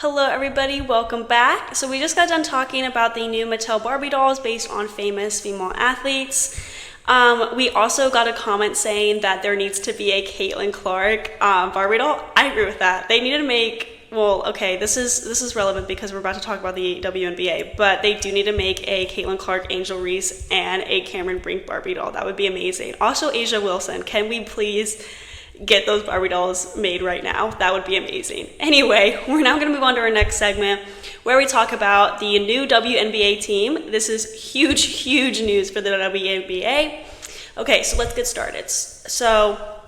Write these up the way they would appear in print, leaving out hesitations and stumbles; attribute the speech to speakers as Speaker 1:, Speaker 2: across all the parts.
Speaker 1: Hello everybody, welcome back. So we just got done talking about the new Mattel Barbie dolls based on famous female athletes. We also got a comment saying that there needs to be a Caitlin Clark Barbie doll. I agree with that. They need to make, well, okay, this is relevant because we're about to talk about the WNBA, but they do need to make a Caitlin Clark, Angel Reese, and a Cameron Brink Barbie doll. That would be amazing. Also, Asia Wilson, can we please get those Barbie dolls made right now? That would be amazing. Anyway, we're now going to move on to our next segment where we talk about the new WNBA team. This is huge news for the WNBA. Okay, so let's get started. So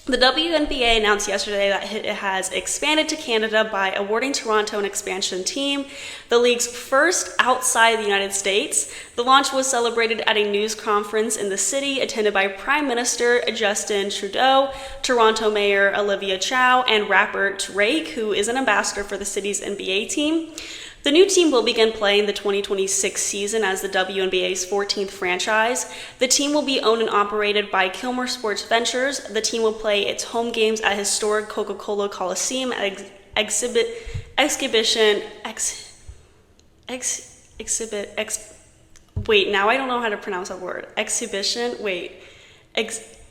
Speaker 1: the WNBA announced yesterday that it has expanded to Canada by awarding Toronto an expansion team, the league's first outside the United States. The launch was celebrated at a news conference in the city attended by Prime Minister Justin Trudeau, Toronto Mayor Olivia Chow, and rapper Drake, who is an ambassador for the city's NBA team. The new team will begin playing the 2026 season as the WNBA's 14th franchise. The team will be owned and operated by Kilmer Sports Ventures. The team will play its home games at historic Coca-Cola Coliseum at wait, now I don't know how to pronounce that word.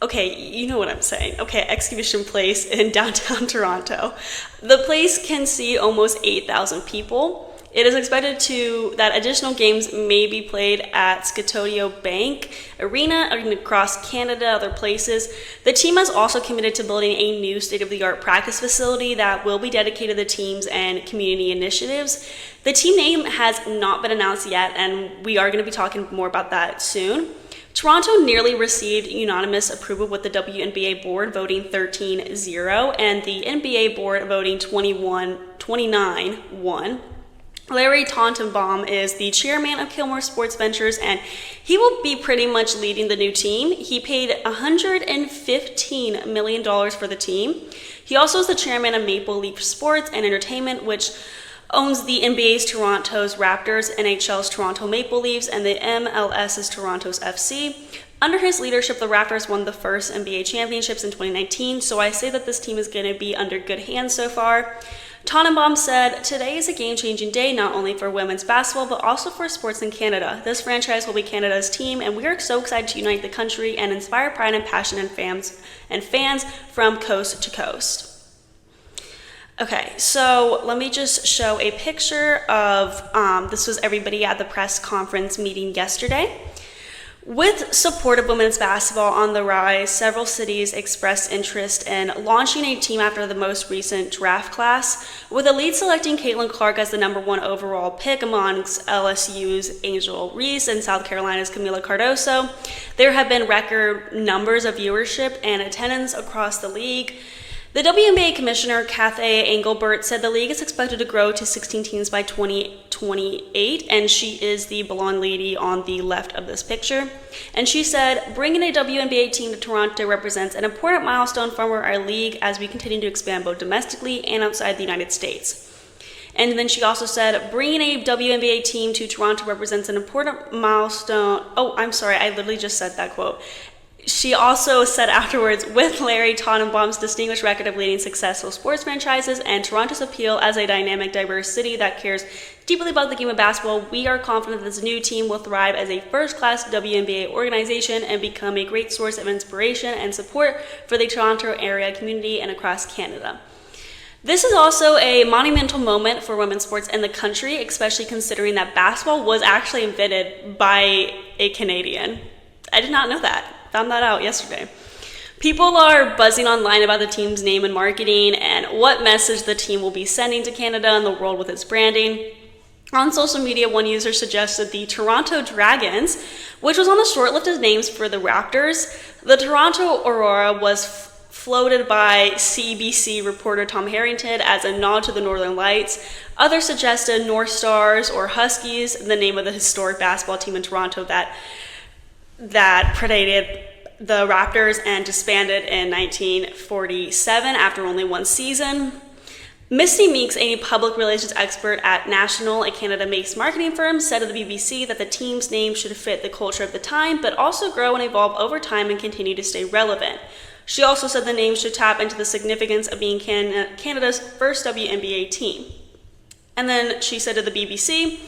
Speaker 1: Okay, you know what I'm saying. Okay, Exhibition Place in downtown Toronto. The place can see almost 8,000 people. It is expected that additional games may be played at Scotia Bank Arena and across Canada, other places. The team has also committed to building a new state-of-the-art practice facility that will be dedicated to teams and community initiatives. The team name has not been announced yet, and we are going to be talking more about that soon. Toronto nearly received unanimous approval with the WNBA board voting 13-0 and the NBA board voting 29-1. Larry Tanenbaum is the chairman of Kilmer Sports Ventures, and he will be pretty much leading the new team. He paid $115 million for the team. He also is the chairman of Maple Leaf Sports and Entertainment, which owns the NBA's Toronto's Raptors, NHL's Toronto Maple Leafs, and the MLS's Toronto's FC. Under his leadership, the Raptors won the first NBA championships in 2019, so I say that this team is going to be under good hands so far. Tanenbaum said, "Today is a game-changing day not only for women's basketball but also for sports in Canada. This franchise will be Canada's team, and we are so excited to unite the country and inspire pride and passion in fans from coast to coast." Okay, so let me just show a picture of, this was everybody at the press conference meeting yesterday. With support of women's basketball on the rise, several cities expressed interest in launching a team after the most recent draft class, with the lead selecting Caitlin Clark as the #1 overall pick amongst LSU's Angel Reese and South Carolina's Camila Cardoso. There have been record numbers of viewership and attendance across the league. The WNBA Commissioner Cathay Engelbert said the league is expected to grow to 16 teams by 2028, and she is the blonde lady on the left of this picture. And she said, "Bringing a WNBA team to Toronto represents an important milestone for our league as we continue to expand both domestically and outside the United States." And then she also said, "Bringing a WNBA team to Toronto represents an important milestone." Oh, I'm sorry, I literally just said that quote. She also said afterwards, "With Larry Tanenbaum's distinguished record of leading successful sports franchises and Toronto's appeal as a dynamic, diverse city that cares deeply about the game of basketball, we are confident that this new team will thrive as a first-class WNBA organization and become a great source of inspiration and support for the Toronto area community and across Canada." This is also a monumental moment for women's sports in the country, especially considering that basketball was actually invented by a Canadian. I did not know that. Found that out yesterday. People are buzzing online about the team's name and marketing and what message the team will be sending to Canada and the world with its branding. On social media, one user suggested the Toronto Dragons, which was on the short list of names for the Raptors. The Toronto Aurora was floated by CBC reporter Tom Harrington as a nod to the Northern Lights. Others suggested North Stars or Huskies, the name of the historic basketball team in Toronto that predated the Raptors and disbanded in 1947 after only one season. Misty Meeks, a public relations expert at National, a Canada-based marketing firm, said to the BBC that the team's name should fit the culture of the time, but also grow and evolve over time and continue to stay relevant. She also said the name should tap into the significance of being Canada's first WNBA team. And then she said to the BBC,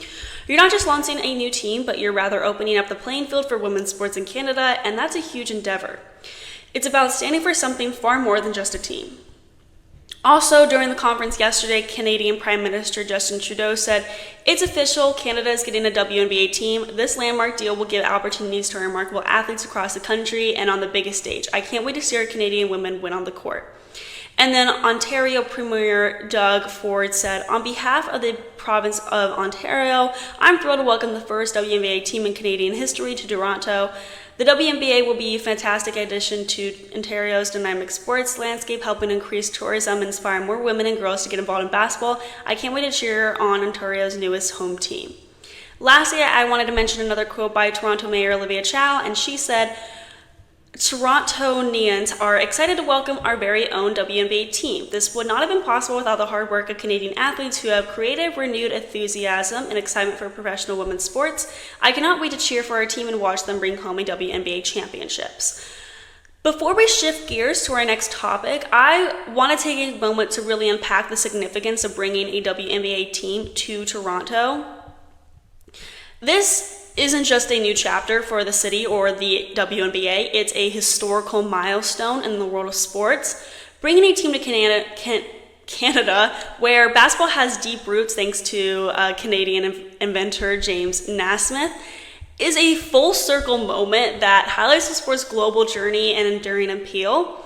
Speaker 1: "You're not just launching a new team, but you're rather opening up the playing field for women's sports in Canada, and that's a huge endeavor. It's about standing for something far more than just a team." Also, during the conference yesterday, Canadian Prime Minister Justin Trudeau said, "It's official, Canada is getting a WNBA team. This landmark deal will give opportunities to remarkable athletes across the country and on the biggest stage. I can't wait to see our Canadian women win on the court." And then Ontario Premier Doug Ford said, "On behalf of the province of Ontario, I'm thrilled to welcome the first WNBA team in Canadian history to Toronto. The WNBA will be a fantastic addition to Ontario's dynamic sports landscape, helping increase tourism and inspire more women and girls to get involved in basketball. I can't wait to cheer on Ontario's newest home team." Lastly, I wanted to mention another quote by Toronto Mayor Olivia Chow, and she said, "Torontonians are excited to welcome our very own WNBA team. This would not have been possible without the hard work of Canadian athletes who have created renewed enthusiasm and excitement for professional women's sports. I cannot wait to cheer for our team and watch them bring home a WNBA championships." Before we shift gears to our next topic, I want to take a moment to really unpack the significance of bringing a WNBA team to Toronto. This isn't just a new chapter for the city or the WNBA, it's a historical milestone in the world of sports. Bringing a team to Canada, where basketball has deep roots thanks to Canadian inventor James Naismith, is a full circle moment that highlights the sport's global journey and enduring appeal.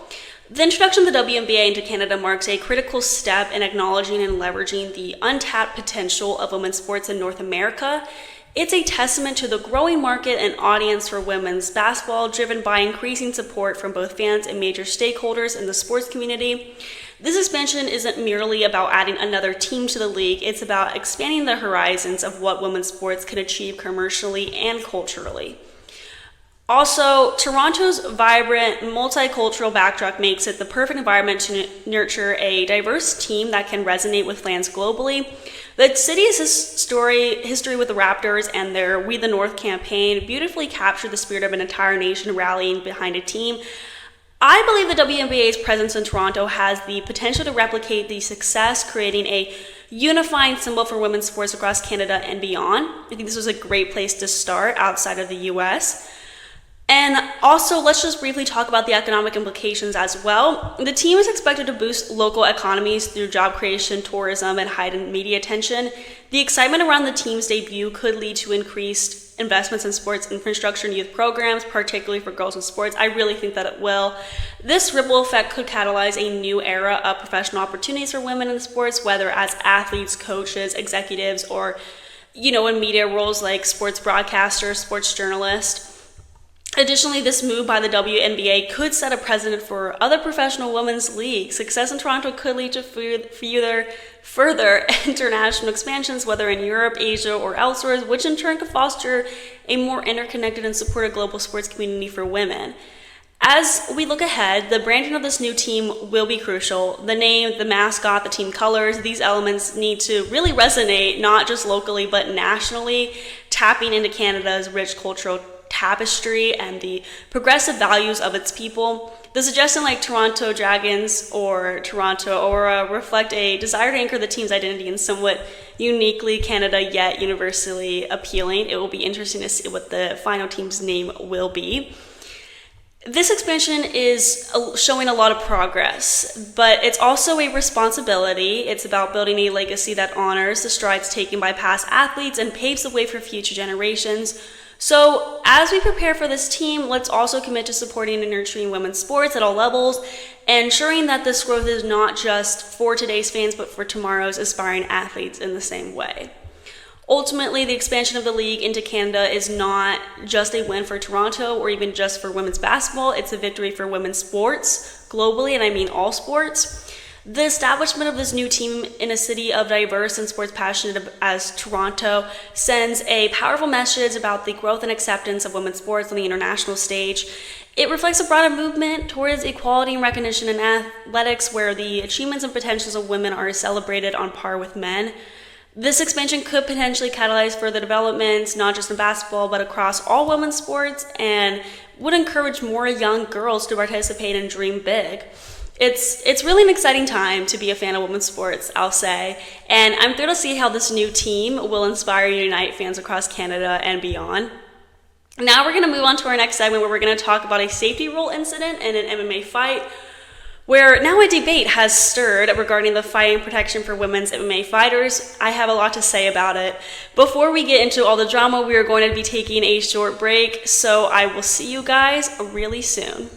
Speaker 1: The introduction of the WNBA into Canada marks a critical step in acknowledging and leveraging the untapped potential of women's sports in North America. It's a testament to the growing market and audience for women's basketball, driven by increasing support from both fans and major stakeholders in the sports community. This expansion isn't merely about adding another team to the league, it's about expanding the horizons of what women's sports can achieve commercially and culturally. Also, Toronto's vibrant multicultural backdrop makes it the perfect environment to nurture a diverse team that can resonate with fans globally. The city's history with the Raptors and their We the North campaign beautifully captured the spirit of an entire nation rallying behind a team. I believe the WNBA's presence in Toronto has the potential to replicate the success, creating a unifying symbol for women's sports across Canada and beyond. I think this was a great place to start outside of the US. And also, let's just briefly talk about the economic implications as well. The team is expected to boost local economies through job creation, tourism, and heightened media attention. The excitement around the team's debut could lead to increased investments in sports infrastructure and youth programs, particularly for girls in sports. I really think that it will. This ripple effect could catalyze a new era of professional opportunities for women in sports, whether as athletes, coaches, executives, or, in media roles like sports broadcaster, sports journalist. Additionally, this move by the WNBA could set a precedent for other professional women's leagues. Success in Toronto could lead to further international expansions, whether in Europe, Asia, or elsewhere, which in turn could foster a more interconnected and supported global sports community for women. As we look ahead, the branding of this new team will be crucial. The name, the mascot, the team colors, these elements need to really resonate, not just locally, but nationally, tapping into Canada's rich cultural tapestry and the progressive values of its people. The suggestion like Toronto Dragons or Toronto Aura reflect a desire to anchor the team's identity in somewhat uniquely Canada yet universally appealing. It will be interesting to see what the final team's name will be. This expansion is showing a lot of progress, but it's also a responsibility. It's about building a legacy that honors the strides taken by past athletes and paves the way for future generations. So as we prepare for this team, let's also commit to supporting and nurturing women's sports at all levels, ensuring that this growth is not just for today's fans, but for tomorrow's aspiring athletes in the same way. Ultimately, the expansion of the league into Canada is not just a win for Toronto or even just for women's basketball. It's a victory for women's sports globally, and I mean all sports. The establishment of this new team in a city of diverse and sports passionate as Toronto sends a powerful message about the growth and acceptance of women's sports on the international stage. It reflects a broader movement towards equality and recognition in athletics, where the achievements and potentials of women are celebrated on par with men. This expansion could potentially catalyze further developments, not just in basketball, but across all women's sports, and would encourage more young girls to participate and dream big. It's really an exciting time to be a fan of women's sports, I'll say, and I'm thrilled to see how this new team will inspire and unite fans across Canada and beyond. Now we're going to move on to our next segment where we're going to talk about a safety rule incident in an MMA fight, where now a debate has stirred regarding the fighting protection for women's MMA fighters. I have a lot to say about it. Before we get into all the drama, we are going to be taking a short break, so I will see you guys really soon.